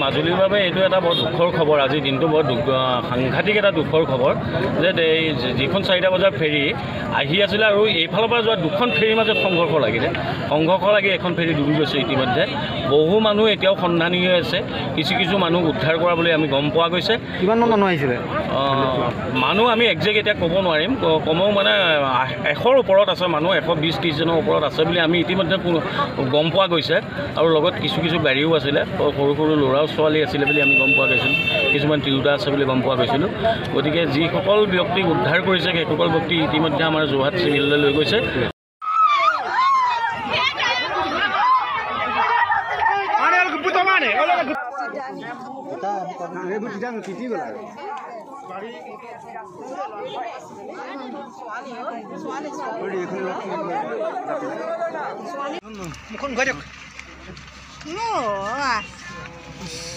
মাজুলীৰ বাবে এইটো এটা বৰ দুখৰ খবৰ আজিৰ দিনটো বৰ সাংঘাতিক এটা দুখৰ খবৰ যে এই যিখন 4টা বজাৰ ফেৰী আহি আছিলে আৰু এইফালৰ পৰা যোৱা দুখন ফেৰীৰ মাজত সংঘৰ্ষ লাগি এখন ফেৰী ডুবি গৈছে ইতিমধ্যে বহু মানুহ এতিয়াও সন্ধানী হৈ আছে কিছু মানুহ উদ্ধাৰ কৰা বুলি আমি গম পোৱা গৈছে কিমানমান মানুহ আহিছিলে মানুহ আমি একজেক্ট এতিয়া ক'ব নোৱাৰিম কমেও মানে 100ৰ ওপৰত আছে মানুহ 120-30 জনৰ ওপৰত আছে বুলি আমি ইতিমধ্যে গম পোৱা গৈছে আৰু লগত কিছু গাড়ীও আছিলে সৰু ল'ৰা ছোৱালী আছিলে বুলি আমি গম পোৱা গৈছিলোঁ কিছুমান তিৰোতা আছে বুলি গম পোৱা গৈছিলোঁ গতিকে যিসকল ব্যক্তিক উদ্ধাৰ কৰিছে সেইসকল ব্যক্তি ইতিমধ্যে আমাৰ যোৰহাট চিভিললৈ লৈ গৈছে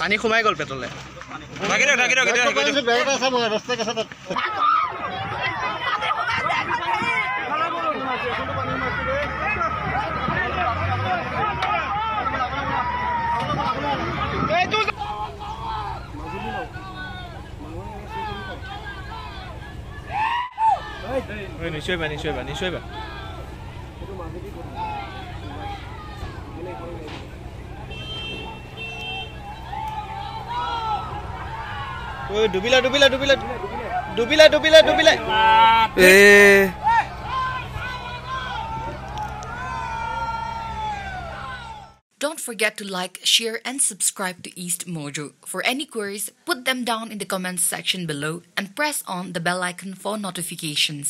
পানী সোমাই গ'ল পেটলে নিশ্চয় বা ডুবিলা Don't forget to like, share and subscribe to East Mojo. For any queries, put them down in the comments section below and press on the bell icon for notifications.